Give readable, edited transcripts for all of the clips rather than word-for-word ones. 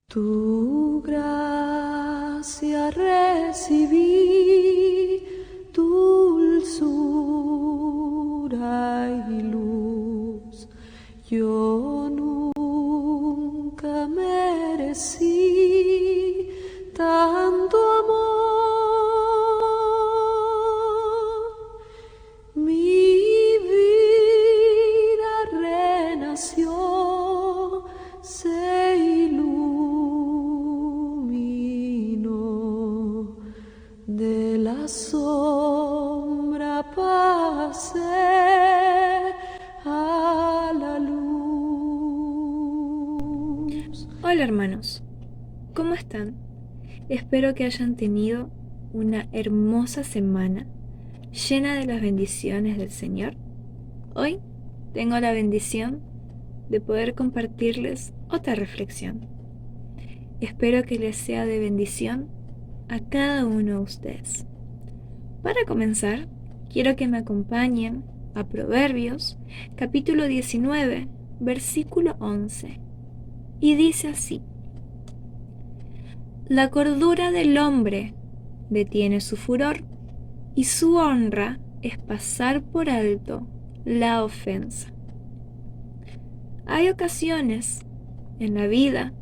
Tu gracia recibí, dulzura y luz. Yo nunca merecí tanto amor. Mi vida renació, se iluminó, de la sombra pasé a la luz. Hola hermanos, ¿cómo están? Espero que hayan tenido una hermosa semana llena de las bendiciones del Señor. Hoy tengo la bendición de poder compartirles otra reflexión. Espero que les sea de bendición a cada uno de ustedes. Para comenzar, quiero que me acompañen a Proverbios, capítulo 19, versículo 11. Y dice así: La cordura del hombre detiene su furor, y su honra es pasar por alto la ofensa. Hay ocasiones en la vida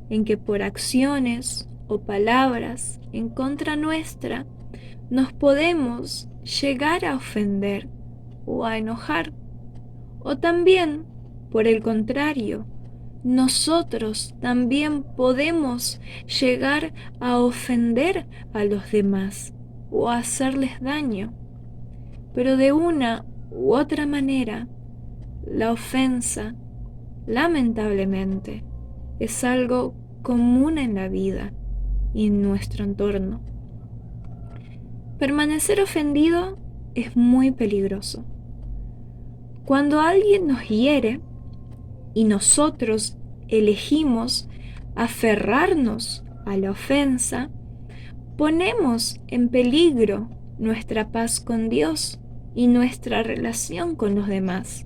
en que por acciones o palabras en contra nuestra nos podemos llegar a ofender o a enojar. O también, por el contrario, nosotros también podemos llegar a ofender a los demás o a hacerles daño. Pero de una u otra manera, la ofensa, lamentablemente, es algo común en la vida y en nuestro entorno. Permanecer ofendido es muy peligroso. Cuando alguien nos hiere y nosotros elegimos aferrarnos a la ofensa, ponemos en peligro nuestra paz con Dios y nuestra relación con los demás.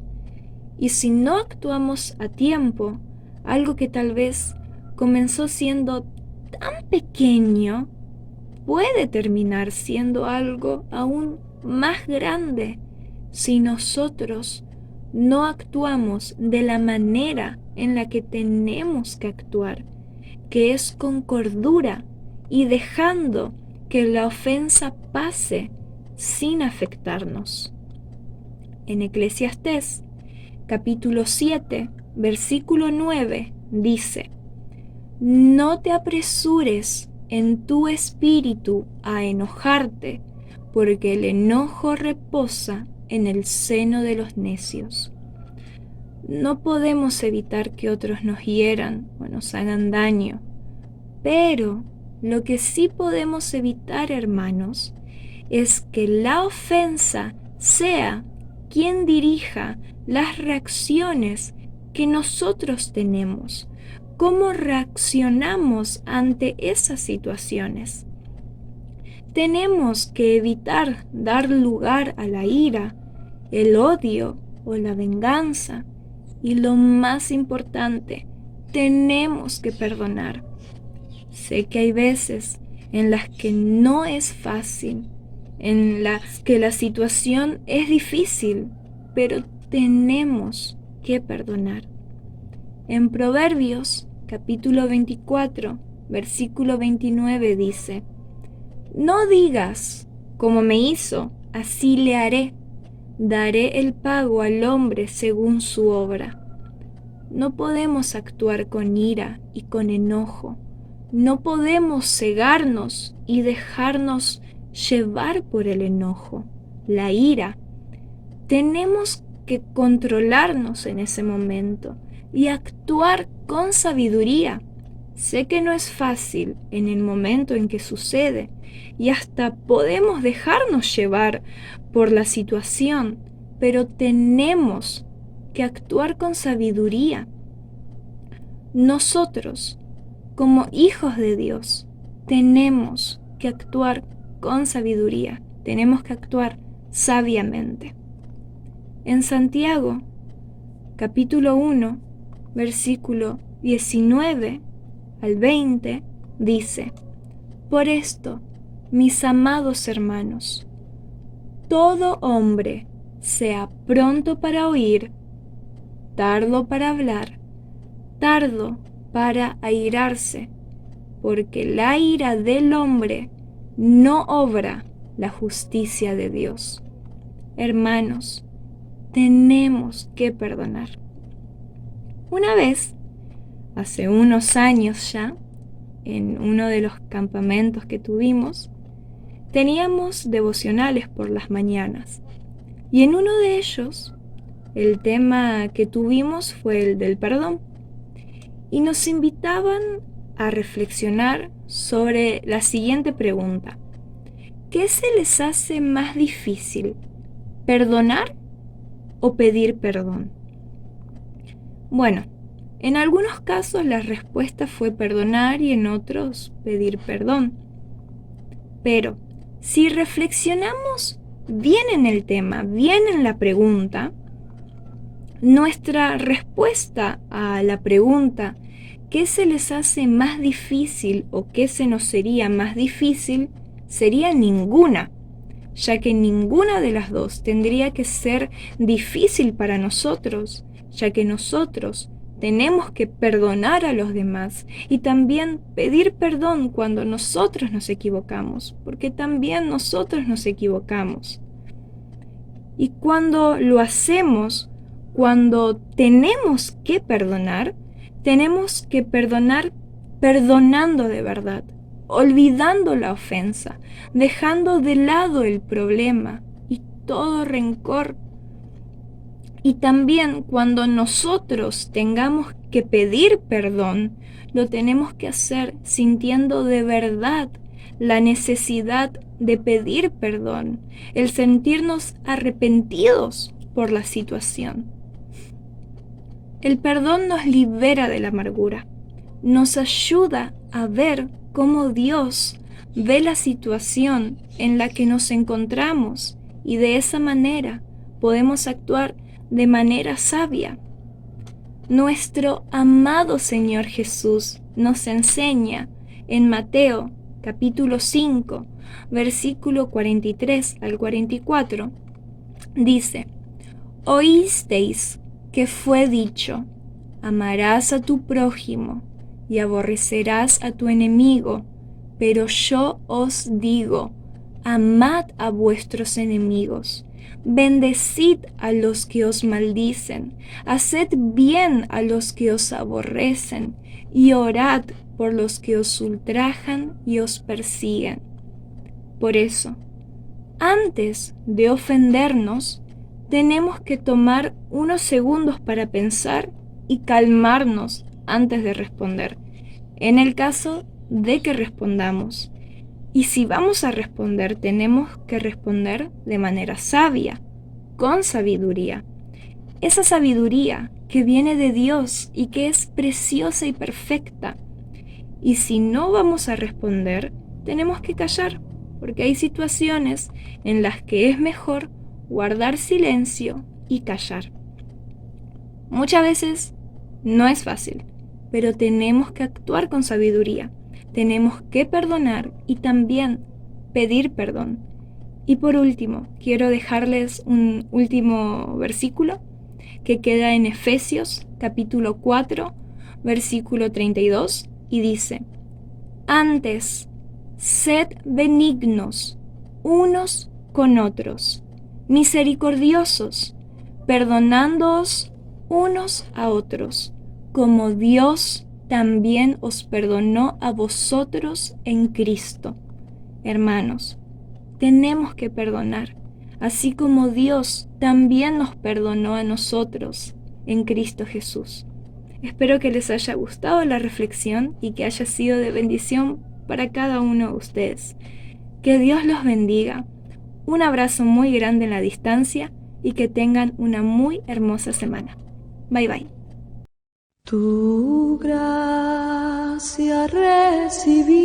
Y si no actuamos a tiempo, algo que tal vez comenzó siendo tan pequeño, puede terminar siendo algo aún más grande si nosotros no actuamos de la manera en la que tenemos que actuar, que es con cordura y dejando que la ofensa pase sin afectarnos. En Eclesiastés, capítulo 7, versículo 9, dice: No te apresures en tu espíritu a enojarte, porque el enojo reposa en el seno de los necios. No podemos evitar que otros nos hieran o nos hagan daño, pero lo que sí podemos evitar, hermanos, es que la ofensa sea quien dirija las reacciones que nosotros tenemos, cómo reaccionamos ante esas situaciones. Tenemos que evitar dar lugar a la ira, el odio o la venganza. Y lo más importante, tenemos que perdonar. Sé que hay veces en las que no es fácil, en las que la situación es difícil, pero tenemos que perdonar. En Proverbios, capítulo 24, versículo 29 dice: No digas, como me hizo, así le haré. Daré el pago al hombre según su obra. No podemos actuar con ira y con enojo. No podemos cegarnos y dejarnos llevar por el enojo, la ira. Tenemos que controlarnos en ese momento y actuar con sabiduría. Sé que no es fácil en el momento en que sucede y hasta podemos dejarnos llevar por la situación, pero tenemos que actuar con sabiduría. Nosotros, como hijos de Dios, tenemos que actuar con sabiduría, tenemos que actuar sabiamente. En Santiago, capítulo 1, versículo 19 al 20, dice: Por esto, mis amados hermanos, todo hombre sea pronto para oír, tardo para hablar, tardo para airarse, porque la ira del hombre no obra la justicia de Dios. Hermanos, tenemos que perdonar. Una vez, hace unos años ya, en uno de los campamentos que tuvimos, teníamos devocionales por las mañanas. Y en uno de ellos, el tema que tuvimos fue el del perdón. Y nos invitaban a reflexionar sobre la siguiente pregunta: ¿qué se les hace más difícil, perdonar o pedir perdón? Bueno, en algunos casos la respuesta fue perdonar y en otros pedir perdón. Pero si reflexionamos bien en el tema, bien en la pregunta, nuestra respuesta a la pregunta ¿qué se les hace más difícil o qué se nos sería más difícil? Sería ninguna, ya que ninguna de las dos tendría que ser difícil para nosotros, ya que nosotros tenemos que perdonar a los demás y también pedir perdón cuando nosotros nos equivocamos, porque también nosotros nos equivocamos. Y cuando lo hacemos, cuando tenemos que perdonar perdonando de verdad, olvidando la ofensa, dejando de lado el problema y todo rencor. Y también cuando nosotros tengamos que pedir perdón, lo tenemos que hacer sintiendo de verdad la necesidad de pedir perdón, el sentirnos arrepentidos por la situación. El perdón nos libera de la amargura, nos ayuda a ver cómo Dios ve la situación en la que nos encontramos y de esa manera podemos actuar de manera sabia. Nuestro amado Señor Jesús nos enseña en Mateo capítulo 5, versículo 43 al 44, dice: Oísteis que fue dicho: amarás a tu prójimo y aborrecerás a tu enemigo, pero yo os digo, amad a vuestros enemigos, bendecid a los que os maldicen, haced bien a los que os aborrecen, y orad por los que os ultrajan y os persiguen. Por eso, antes de ofendernos, tenemos que tomar unos segundos para pensar y calmarnos antes de responder, en el caso de que respondamos. Y si vamos a responder, tenemos que responder de manera sabia, con sabiduría. Esa sabiduría que viene de Dios y que es preciosa y perfecta. Y si no vamos a responder, tenemos que callar, porque hay situaciones en las que es mejor guardar silencio y callar. Muchas veces no es fácil, pero tenemos que actuar con sabiduría. Tenemos que perdonar y también pedir perdón. Y por último, quiero dejarles un último versículo que queda en Efesios capítulo 4, versículo 32, y dice: Antes, sed benignos unos con otros, misericordiosos, perdonándoos unos a otros, como Dios también os perdonó a vosotros en Cristo. Hermanos, tenemos que perdonar, así como Dios también nos perdonó a nosotros en Cristo Jesús. Espero que les haya gustado la reflexión y que haya sido de bendición para cada uno de ustedes. Que Dios los bendiga. Un abrazo muy grande en la distancia y que tengan una muy hermosa semana. Bye bye. Tu gracia recibí,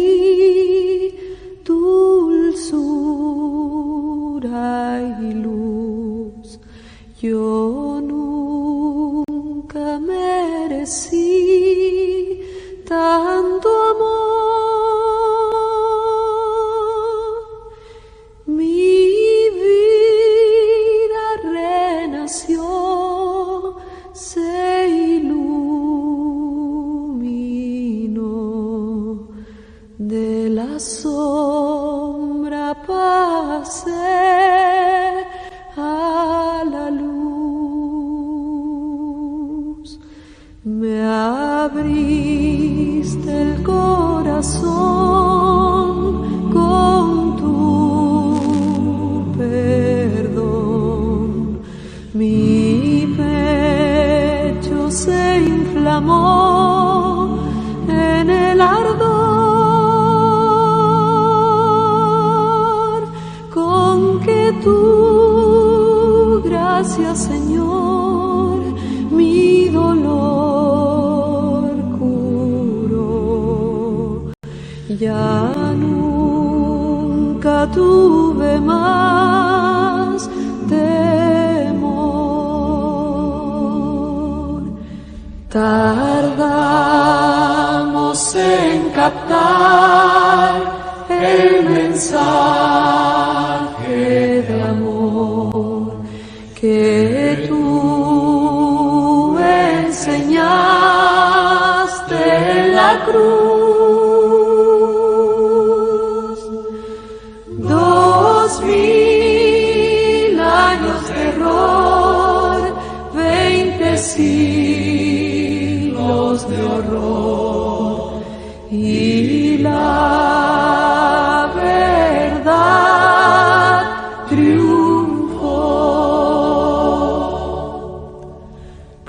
dulzura y luz. Yo nunca merecí tanto el corazón con tu perdón. Mi pecho se inflamó en el ardor con que tu gracia, Señor, mi dolor curó. Ya nunca tuve más temor. Tardamos en captar el mensaje de amor que tú enseñaste en la cruz. 2000 años de error, 20 siglos de horror, y la verdad triunfó.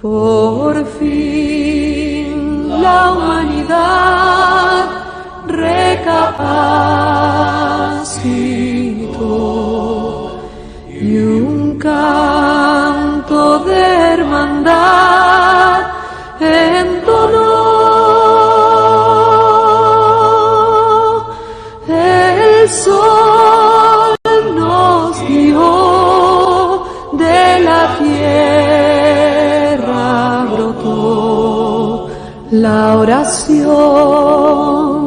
Por fin la humanidad recapacitó y un canto de hermandad entonó. El sol nos guió, de la tierra brotó la oración